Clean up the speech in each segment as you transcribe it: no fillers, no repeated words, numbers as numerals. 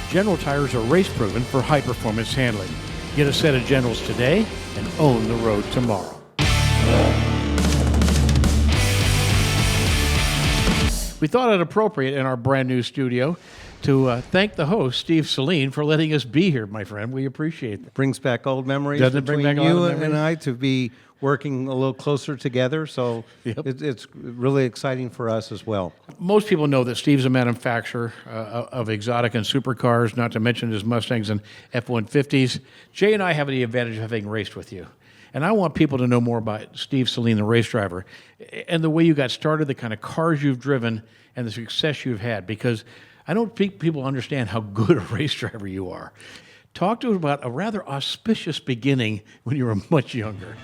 General tires are race-proven for high-performance handling. Get a set of Generals today and own the road tomorrow. We thought it appropriate in our brand new studio to thank the host, Steve Saleen, for letting us be here, my friend. We appreciate it. Brings back old memories Doesn't it bring between back a lot you of memories? and I to be working a little closer together. So Yep. it's really exciting for us as well. Most people know that Steve's a manufacturer of exotic and supercars, not to mention his Mustangs and F-150s. Jay and I have the advantage of having raced with you. And I want people to know more about Steve Saleen, the race driver, and the way you got started, the kind of cars you've driven, and the success you've had, because I don't think people understand how good a race driver you are. Talk to us about a rather auspicious beginning when you were much younger.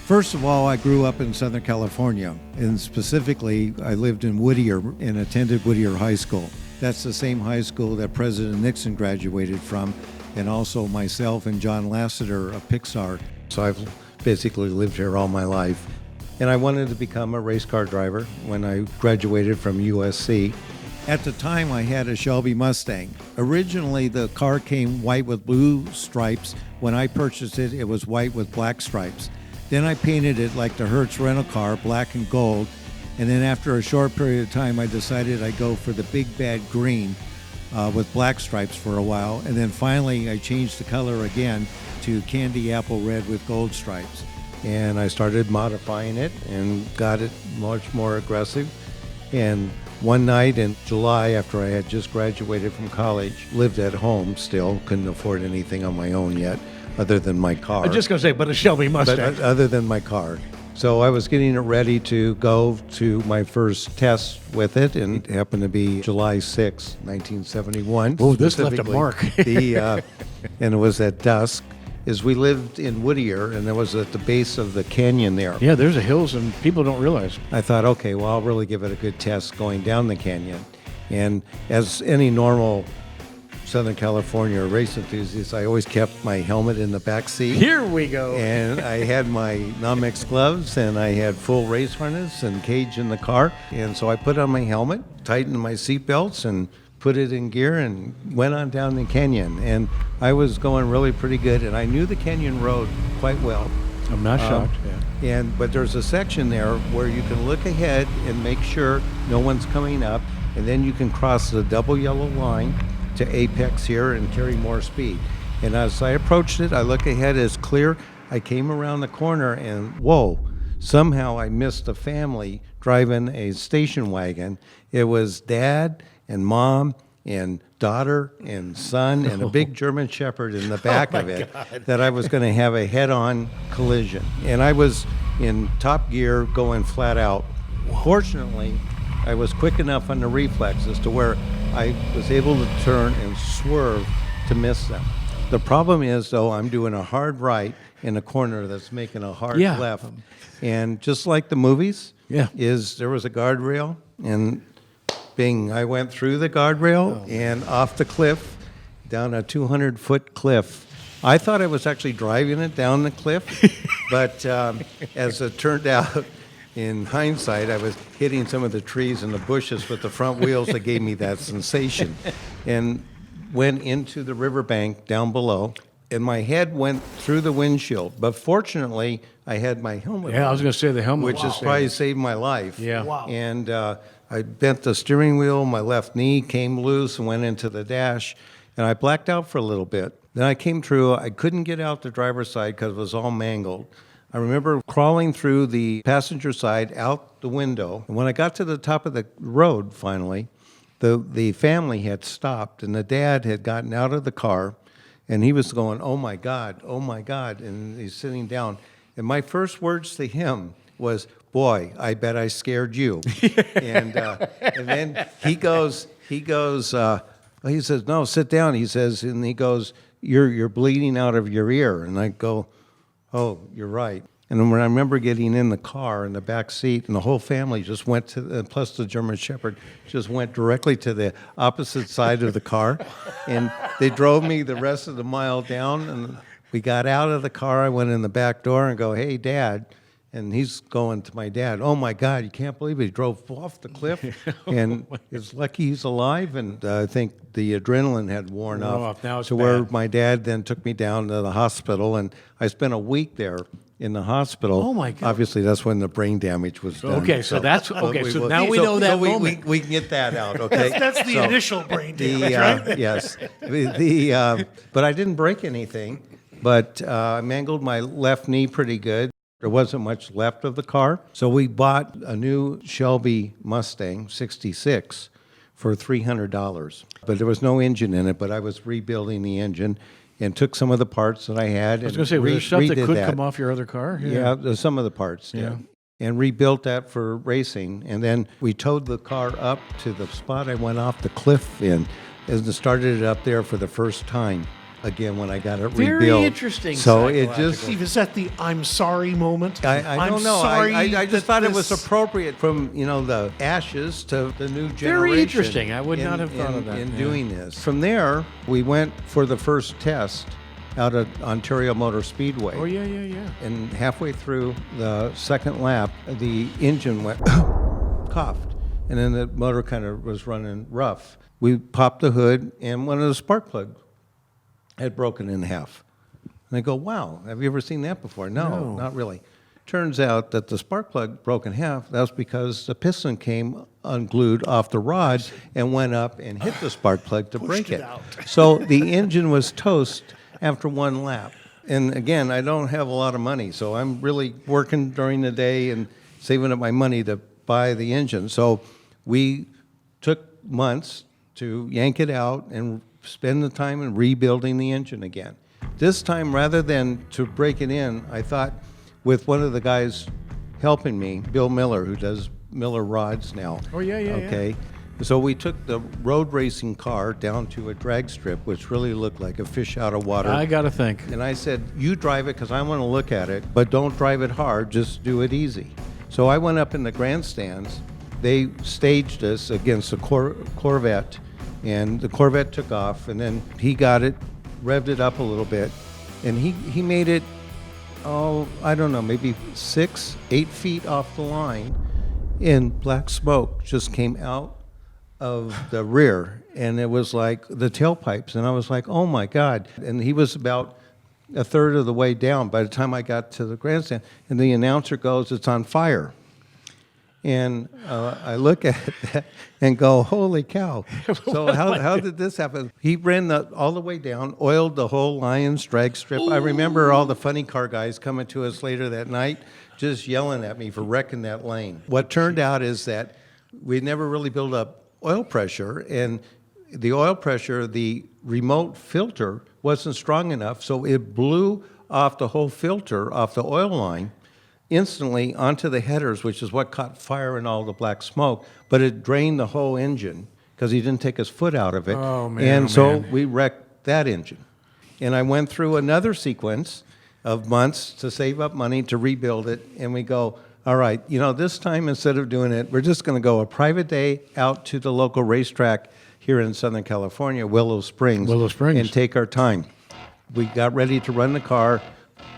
First of all, I grew up in Southern California, and specifically, I lived in Whittier and attended Whittier High School. That's the same high school that President Nixon graduated from, and also myself and John Lasseter of Pixar. So I've basically lived here all my life. And I wanted to become a race car driver when I graduated from USC. At the time, I had a Shelby Mustang. Originally, the car came white with blue stripes. When I purchased it, it was white with black stripes. Then I painted it like the Hertz rental car, black and gold. And then after a short period of time, I decided I'd go for the big bad green with black stripes for a while. And then finally, I changed the color again to candy apple red with gold stripes. And I started modifying it and got it much more aggressive. And one night in July, after I had just graduated from college, lived at home still, couldn't afford anything on my own yet other than my car. I'm just going to say, but a Shelby Mustang. But other than my car. So I was getting it ready to go to my first test with it, and it happened to be July 6, 1971. Oh, this left a Specifically, mark. And it was at dusk. We lived in Whittier, and it was at the base of the canyon there. Yeah, there's the hills, and people don't realize. I thought, okay, well, I'll really give it a good test going down the canyon. And as any normal Southern California race enthusiast, I always kept my helmet in the back seat. Here we go. And I had my Nomex gloves, and I had full race harness and cage in the car. And so I put on my helmet, tightened my seat belts, and put it in gear and went on down the canyon. And I was going really pretty good, and I knew the canyon road quite well. I'm not shocked. Yeah. But there's a section there where you can look ahead and make sure no one's coming up, and then you can cross the double yellow line to apex here and carry more speed. And as I approached it, I look ahead, it's clear. I came around the corner and whoa, somehow I missed a family driving a station wagon. It was Dad and Mom and daughter and son and a big German Shepherd in the back of it that I was going to have a head-on collision. And I was in top gear going flat out. Fortunately, I was quick enough on the reflexes to where I was able to turn and swerve to miss them. The problem is, though, I'm doing a hard right in a corner that's making a hard left. And just like the movies, there was a guardrail, and bing, I went through the guardrail and off the cliff, down a 200-foot cliff. I thought I was actually driving it down the cliff, but as it turned out, in hindsight, I was hitting some of the trees and the bushes with the front wheels that gave me that sensation, and went into the riverbank down below, and my head went through the windshield. But fortunately, I had my helmet on, I was going to say the helmet. which has probably saved my life. Yeah. Wow. And I bent the steering wheel, my left knee came loose and went into the dash, and I blacked out for a little bit. Then I came through. I couldn't get out the driver's side because it was all mangled. I remember crawling through the passenger side out the window. And when I got to the top of the road, finally, the family had stopped, and the dad had gotten out of the car, and he was going, oh, my God, and he's sitting down. And my first words to him was, boy, I bet I scared you. and then he says, no, sit down, he says, and he goes, you're bleeding out of your ear. And I go, oh, you're right. And when I remember getting in the car in the back seat, and the whole family just went to, plus the German Shepherd, just went directly to the opposite side of the car. And they drove me the rest of the mile down, and we got out of the car. I went in the back door and go, hey, Dad. And he's going to my dad, oh, my God, you can't believe it. He drove off the cliff. And it's lucky he's alive. And I think the adrenaline had worn off. Now it's to where bad. my dad then took me down to the hospital. And I spent a week there in the hospital. Oh, my God. Obviously, that's when the brain damage was done. Okay, so that's okay. So will- now we know that we, moment. We can get that out, okay? That's the initial brain damage, right? Yes. But I didn't break anything, but I mangled my left knee pretty good. There wasn't much left of the car. So we bought a new Shelby Mustang 66 for $300. But there was no engine in it, but I was rebuilding the engine and took some of the parts that I had. I was going to say, was there stuff that could come off your other car? Yeah, some of the parts did. Yeah. And rebuilt that for racing. And then we towed the car up to the spot I went off the cliff in and started it up there for the first time again when I got it Very rebuilt. interesting So it just, Steve, is that the I'm sorry moment? I don't know. Sorry I just thought it was this- appropriate from, the ashes to the new generation. Very interesting. I would not have thought in- of that, In yeah. doing this. From there, we went for the first test out at Ontario Motor Speedway. Oh, yeah. And halfway through the second lap, the engine went coughed, and then the motor kind of was running rough. We popped the hood, and one of the spark plugs had broken in half. And I go, wow, have you ever seen that before? No, not really. Turns out that the spark plug broke in half. That was because the piston came unglued off the rod and went up and hit the spark plug to break it it. out. So the engine was toast after one lap. And again, I don't have a lot of money, so I'm really working during the day and saving up my money to buy the engine. So we took months to yank it out and spend the time in rebuilding the engine again. This time, rather than to break it in, I thought with one of the guys helping me, Bill Miller, who does Miller rods now. Oh, yeah. Okay. So we took the road racing car down to a drag strip, which really looked like a fish out of water. I got to think. And I said, you drive it because I want to look at it, but don't drive it hard, just do it easy. So I went up in the grandstands. They staged us against a Corvette, and the Corvette took off, and then he got it, revved it up a little bit, and he made it, I don't know, maybe 6-8 feet off the line, and black smoke just came out of the rear, and it was like the tailpipes, and I was like, oh my God. And he was about a third of the way down by the time I got to the grandstand, and the announcer goes, it's on fire. And I look at that and go, holy cow. So how did this happen? He ran all the way down, oiled the whole Lions drag strip. I remember all the funny car guys coming to us later that night just yelling at me for wrecking that lane. What turned out is that we never really built up oil pressure, and the oil pressure, the remote filter wasn't strong enough, so it blew off the whole filter off the oil line instantly onto the headers, which is what caught fire and all the black smoke, but it drained the whole engine because he didn't take his foot out of it. Oh, man, and oh, so man. we wrecked that engine. And I went through another sequence of months to save up money to rebuild it, and we go, all right, this time instead of doing it, we're just going to go a private day out to the local racetrack here in Southern California, Willow Springs. And take our time. We got ready to run the car.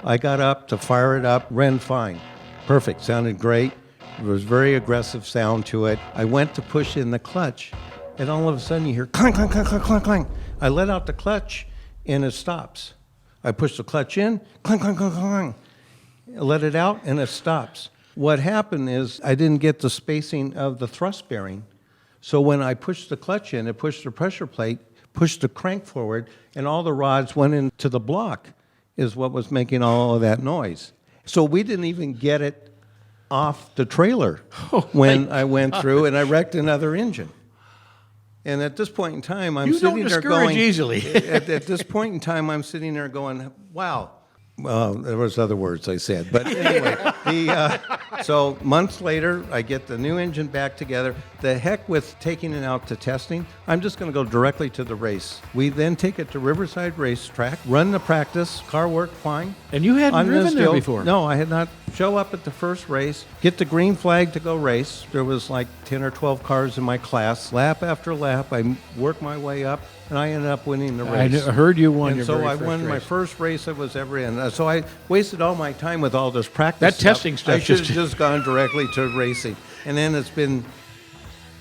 I got up to fire it up, ran fine. Perfect, sounded great. There was very aggressive sound to it. I went to push in the clutch, and all of a sudden you hear clang, clang, clang, clang, clang, clang. I let out the clutch, and it stops. I push the clutch in, clang, clang, clang, clang. I let it out, and it stops. What happened is I didn't get the spacing of the thrust bearing. So when I pushed the clutch in, it pushed the pressure plate, pushed the crank forward, and all the rods went into the block, is what was making all of that noise. So we didn't even get it off the trailer when I went through, and I wrecked another engine. And at this point in time, I'm You don't sitting there discourage going, easily. at this point in time, I'm sitting there going, wow. Well, there was other words I said, but anyway. So months later, I get the new engine back together. The heck with taking it out to testing. I'm just going to go directly to the race. We then take it to Riverside Racetrack, run the practice, car worked fine. And you hadn't On this driven there deal- before? No, I had not. Show up at the first race, get the green flag to go race. There was like 10 or 12 cars in my class. Lap after lap, I work my way up and I ended up winning the I race. heard you won And your so very I first won my race. first race I was ever in. So I wasted all my time with all this practice. That testing stuff I should just- have just gone directly to racing, and then it's been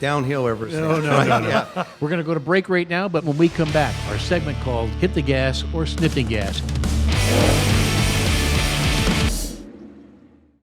downhill ever since. No. Yeah. We're going to go to break right now, but when we come back, our segment called Hit the Gas or Sniffing Gas.